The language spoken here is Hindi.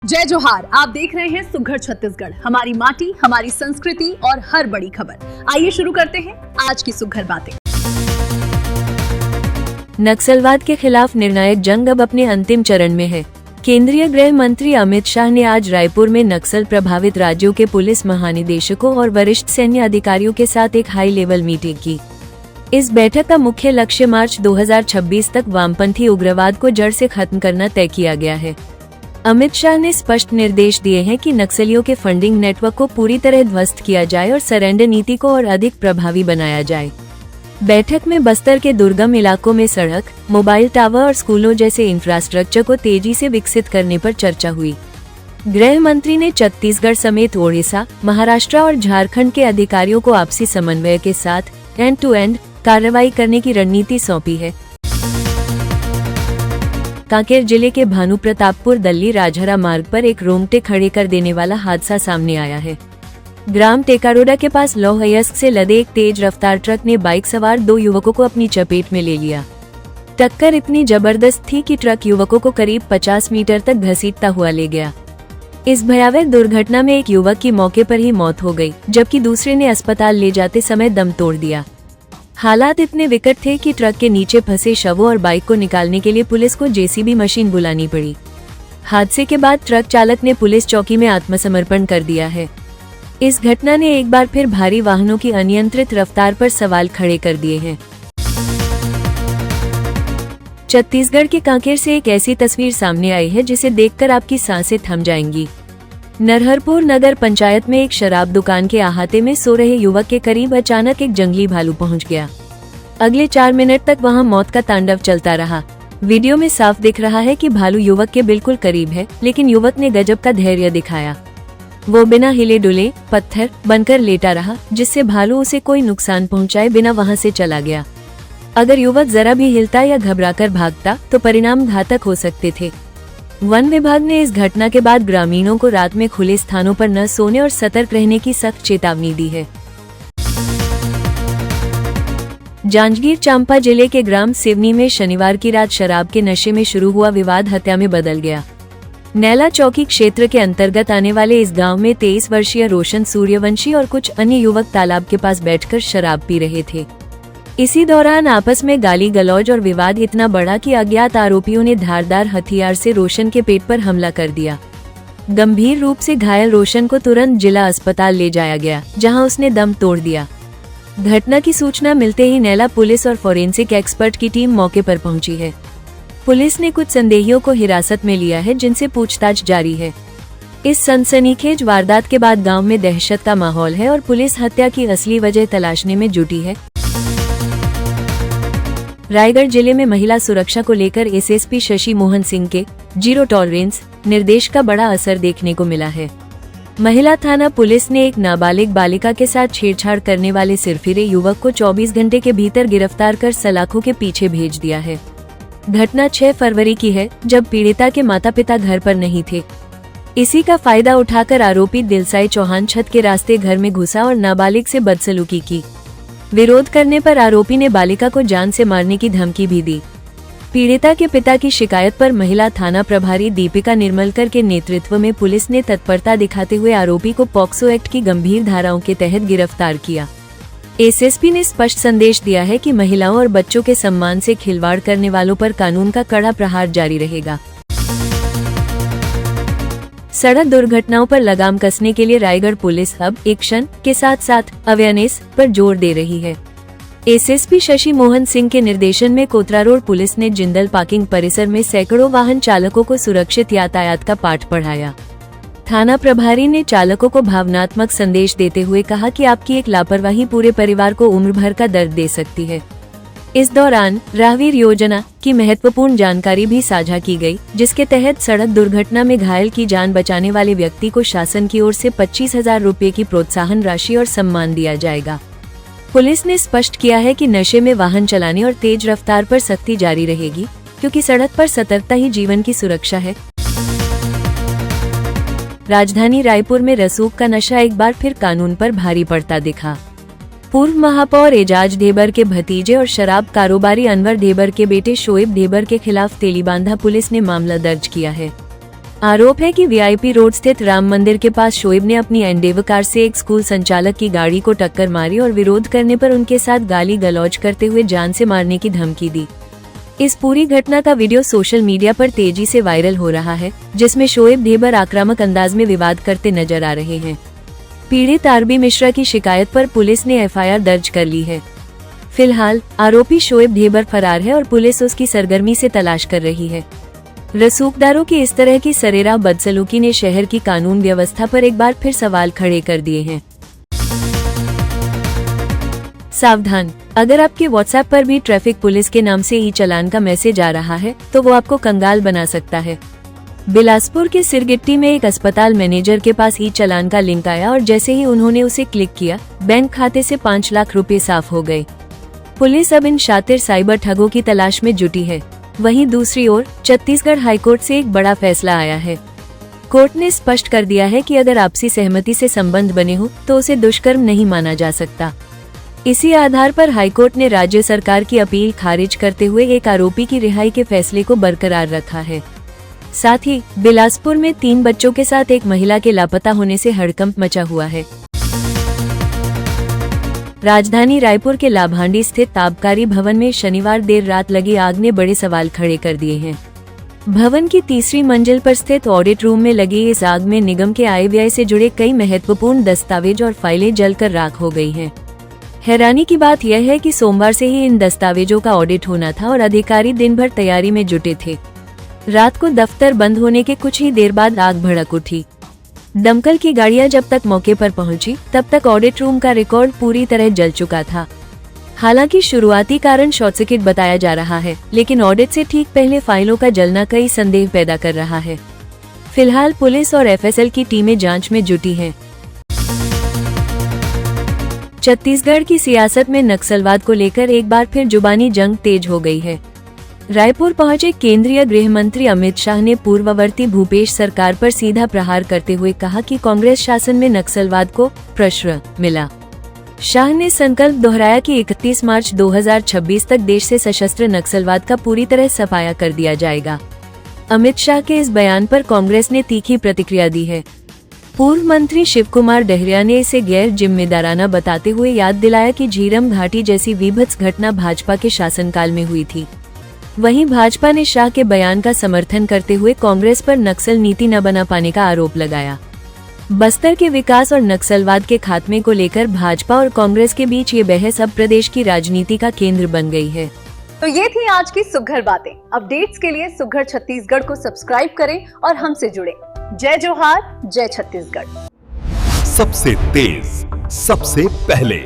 जय जोहार। आप देख रहे हैं सुघड़ छत्तीसगढ़, हमारी माटी, हमारी संस्कृति और हर बड़ी खबर। आइए शुरू करते हैं आज की सुघड़ बातें। नक्सलवाद के खिलाफ निर्णायक जंग अब अपने अंतिम चरण में है। केंद्रीय गृह मंत्री अमित शाह ने आज रायपुर में नक्सल प्रभावित राज्यों के पुलिस महानिदेशकों और वरिष्ठ सैन्य अधिकारियों के साथ एक हाई लेवल मीटिंग की। इस बैठक का मुख्य लक्ष्य मार्च 2026 तक वामपंथी उग्रवाद को जड़ से खत्म करना तय किया गया है। अमित शाह ने स्पष्ट निर्देश दिए हैं कि नक्सलियों के फंडिंग नेटवर्क को पूरी तरह ध्वस्त किया जाए और सरेंडर नीति को और अधिक प्रभावी बनाया जाए। बैठक में बस्तर के दुर्गम इलाकों में सड़क, मोबाइल टावर और स्कूलों जैसे इंफ्रास्ट्रक्चर को तेजी से विकसित करने पर चर्चा हुई। गृह मंत्री ने छत्तीसगढ़ समेत ओडिशा, महाराष्ट्र और झारखंड के अधिकारियों को आपसी समन्वय के साथ एंड टू एंड कार्रवाई करने की रणनीति सौंपी है। कांकेर जिले के भानु प्रतापपुर दल्ली राजहरा मार्ग पर एक रोंगटे खड़े कर देने वाला हादसा सामने आया है। ग्राम टेकारोडा के पास लोहयस्क से लदे एक तेज रफ्तार ट्रक ने बाइक सवार 2 युवकों को अपनी चपेट में ले लिया। टक्कर इतनी जबरदस्त थी कि ट्रक युवकों को करीब 50 मीटर तक घसीटता हुआ ले गया। इस भयावह दुर्घटना में एक युवक की मौके पर ही मौत हो गई, जबकि दूसरे ने अस्पताल ले जाते समय दम तोड़ दिया। हालात इतने विकट थे कि ट्रक के नीचे फंसे शवों और बाइक को निकालने के लिए पुलिस को जेसीबी मशीन बुलानी पड़ी। हादसे के बाद ट्रक चालक ने पुलिस चौकी में आत्मसमर्पण कर दिया है। इस घटना ने एक बार फिर भारी वाहनों की अनियंत्रित रफ्तार पर सवाल खड़े कर दिए हैं। छत्तीसगढ़ के कांकेर से एक ऐसी तस्वीर सामने आई है जिसे देखकर आपकी सांसें थम जाएंगी। नरहरपुर नगर पंचायत में एक शराब दुकान के अहाते में सो रहे युवक के करीब अचानक एक जंगली भालू पहुंच गया। अगले 4 मिनट तक वहां मौत का तांडव चलता रहा। वीडियो में साफ दिख रहा है कि भालू युवक के बिल्कुल करीब है, लेकिन युवक ने गजब का धैर्य दिखाया। वो बिना हिले डुले पत्थर बनकर लेटा रहा, जिससे भालू उसे कोई नुकसान पहुंचाए बिना वहां से चला गया। अगर युवक जरा भी हिलता या घबराकर भागता तो परिणाम घातक हो सकते थे। वन विभाग ने इस घटना के बाद ग्रामीणों को रात में खुले स्थानों पर न सोने और सतर्क रहने की सख्त चेतावनी दी है। जांजगीर चांपा जिले के ग्राम सिवनी में शनिवार की रात शराब के नशे में शुरू हुआ विवाद हत्या में बदल गया। नैला चौकी क्षेत्र के अंतर्गत आने वाले इस गांव में 23 वर्षीय रोशन सूर्यवंशी और कुछ अन्य युवक तालाब के पास बैठकर शराब पी रहे थे। इसी दौरान आपस में गाली गलौज और विवाद इतना बढ़ा कि अज्ञात आरोपियों ने धारदार हथियार से रोशन के पेट पर हमला कर दिया। गंभीर रूप से घायल रोशन को तुरंत जिला अस्पताल ले जाया गया, जहां उसने दम तोड़ दिया। घटना की सूचना मिलते ही नैला पुलिस और फोरेंसिक एक्सपर्ट की टीम मौके पर पहुंची है। पुलिस ने कुछ संदेहियों को हिरासत में लिया है, जिनसे पूछताछ जारी है। इस सनसनीखेज वारदात के बाद गांव में दहशत का माहौल है और पुलिस हत्या की असली वजह तलाशने में जुटी है। रायगढ़ जिले में महिला सुरक्षा को लेकर एसएसपी शशि मोहन सिंह के जीरो टॉलरेंस निर्देश का बड़ा असर देखने को मिला है। महिला थाना पुलिस ने एक नाबालिग बालिका के साथ छेड़छाड़ करने वाले सिरफिरे युवक को 24 घंटे के भीतर गिरफ्तार कर सलाखों के पीछे भेज दिया है। घटना 6 फरवरी की है, जब पीड़िता के माता पिता घर पर नहीं थे। इसी का फायदा उठाकर आरोपी दिलसाई चौहान छत के रास्ते घर में घुसा और नाबालिग से बदसलूकी की। विरोध करने पर आरोपी ने बालिका को जान से मारने की धमकी भी दी। पीड़िता के पिता की शिकायत पर महिला थाना प्रभारी दीपिका निर्मलकर के नेतृत्व में पुलिस ने तत्परता दिखाते हुए आरोपी को पॉक्सो एक्ट की गंभीर धाराओं के तहत गिरफ्तार किया। एसएसपी ने स्पष्ट संदेश दिया है कि महिलाओं और बच्चों के सम्मान से खिलवाड़ करने वालों पर कानून का कड़ा प्रहार जारी रहेगा। सड़क दुर्घटनाओं पर लगाम कसने के लिए रायगढ़ पुलिस अब एक्शन के साथ साथ अवेयरनेस पर जोर दे रही है। एसएसपी शशि मोहन सिंह के निर्देशन में कोतरा रोड पुलिस ने जिंदल पार्किंग परिसर में सैकड़ों वाहन चालकों को सुरक्षित यातायात का पाठ पढ़ाया। थाना प्रभारी ने चालकों को भावनात्मक संदेश देते हुए कहा कि आपकी एक लापरवाही पूरे परिवार को उम्र भर का दर्द दे सकती है। इस दौरान राहवीर योजना की महत्वपूर्ण जानकारी भी साझा की गई, जिसके तहत सड़क दुर्घटना में घायल की जान बचाने वाले व्यक्ति को शासन की ओर से 25,000 रुपए की प्रोत्साहन राशि और सम्मान दिया जाएगा। पुलिस ने स्पष्ट किया है कि नशे में वाहन चलाने और तेज रफ्तार पर सख्ती जारी रहेगी, क्योंकि सड़क पर सतर्कता ही जीवन की सुरक्षा है। राजधानी रायपुर में रसूख का नशा एक बार फिर कानून पर भारी पड़ता दिखा। पूर्व महापौर एजाज ढेबर के भतीजे और शराब कारोबारी अनवर ढेबर के बेटे शोएब ढेबर के खिलाफ तेलीबांधा पुलिस ने मामला दर्ज किया है। आरोप है कि वीआईपी रोड स्थित राम मंदिर के पास शोएब ने अपनी एंडेवर कार से एक स्कूल संचालक की गाड़ी को टक्कर मारी और विरोध करने पर उनके साथ गाली गलौज करते हुए जान से मारने की धमकी दी। इस पूरी घटना का वीडियो सोशल मीडिया पर तेजी से वायरल हो रहा है, जिसमें शोएब ढेबर आक्रामक अंदाज में विवाद करते नजर आ रहे हैं। पीड़ित आरबी मिश्रा की शिकायत पर पुलिस ने एफआईआर दर्ज कर ली है। फिलहाल आरोपी शोएब ढेबर फरार है और पुलिस उसकी सरगर्मी से तलाश कर रही है। रसूखदारों की इस तरह की सरेराह बदसलूकी ने शहर की कानून व्यवस्था पर एक बार फिर सवाल खड़े कर दिए हैं। सावधान, अगर आपके व्हाट्सएप पर भी ट्रैफिक पुलिस के नाम से ई चालान का मैसेज आ रहा है तो वो आपको कंगाल बना सकता है। बिलासपुर के सिरगिट्टी में एक अस्पताल मैनेजर के पास ई चालान का लिंक आया और जैसे ही उन्होंने उसे क्लिक किया, बैंक खाते से 5 लाख रुपए साफ हो गए। पुलिस अब इन शातिर साइबर ठगों की तलाश में जुटी है। वहीं दूसरी ओर छत्तीसगढ़ हाईकोर्ट से एक बड़ा फैसला आया है। कोर्ट ने स्पष्ट कर दिया है कि अगर आपसी सहमति से संबंध बने हो तो उसे दुष्कर्म नहीं माना जा सकता। इसी आधार पर हाईकोर्ट ने राज्य सरकार की अपील खारिज करते हुए एक आरोपी की रिहाई के फैसले को बरकरार रखा है। साथ ही बिलासपुर में 3 बच्चों के साथ एक महिला के लापता होने से हड़कंप मचा हुआ है। राजधानी रायपुर के लाभांडी स्थित आबकारी भवन में शनिवार देर रात लगी आग ने बड़े सवाल खड़े कर दिए हैं। भवन की 3री मंजिल पर स्थित ऑडिट रूम में लगी इस आग में निगम के आय व्यय से जुड़े कई महत्वपूर्ण दस्तावेज और फाइलें जलकर राख हो गई हैं। हैरानी की बात यह है कि सोमवार से ही इन दस्तावेजों का ऑडिट होना था और अधिकारी दिन भर तैयारी में जुटे थे। रात को दफ्तर बंद होने के कुछ ही देर बाद आग भड़क उठी। दमकल की गाड़ियां जब तक मौके पर पहुंची तब तक ऑडिट रूम का रिकॉर्ड पूरी तरह जल चुका था। हालांकि शुरुआती कारण शॉर्ट सर्किट बताया जा रहा है, लेकिन ऑडिट से ठीक पहले फाइलों का जलना कई संदेह पैदा कर रहा है। फिलहाल पुलिस और एफएसएल की टीमें जांच में जुटी हैं। छत्तीसगढ़ की सियासत में नक्सलवाद को लेकर एक बार फिर जुबानी जंग तेज हो गई है। रायपुर पहुंचे केंद्रीय गृह मंत्री अमित शाह ने पूर्ववर्ती भूपेश सरकार पर सीधा प्रहार करते हुए कहा कि कांग्रेस शासन में नक्सलवाद को प्रश्रय मिला। शाह ने संकल्प दोहराया कि 31 मार्च 2026 तक देश से सशस्त्र नक्सलवाद का पूरी तरह सफाया कर दिया जाएगा। अमित शाह के इस बयान पर कांग्रेस ने तीखी प्रतिक्रिया दी है। पूर्व मंत्री शिव कुमार डहरिया ने इसे गैर जिम्मेदाराना बताते हुए याद दिलाया कि झीरम घाटी जैसी वीभत्स घटना भाजपा के शासनकाल में हुई थी। वहीं भाजपा ने शाह के बयान का समर्थन करते हुए कांग्रेस पर नक्सल नीति न बना पाने का आरोप लगाया। बस्तर के विकास और नक्सलवाद के खात्मे को लेकर भाजपा और कांग्रेस के बीच ये बहस अब प्रदेश की राजनीति का केंद्र बन गई है। तो ये थी आज की सुघर बातें। अपडेट्स के लिए सुघर छत्तीसगढ़ को सब्सक्राइब करें और हमसे जुड़ें। जय जोहार, जय छत्तीसगढ़। सबसे तेज, सबसे पहले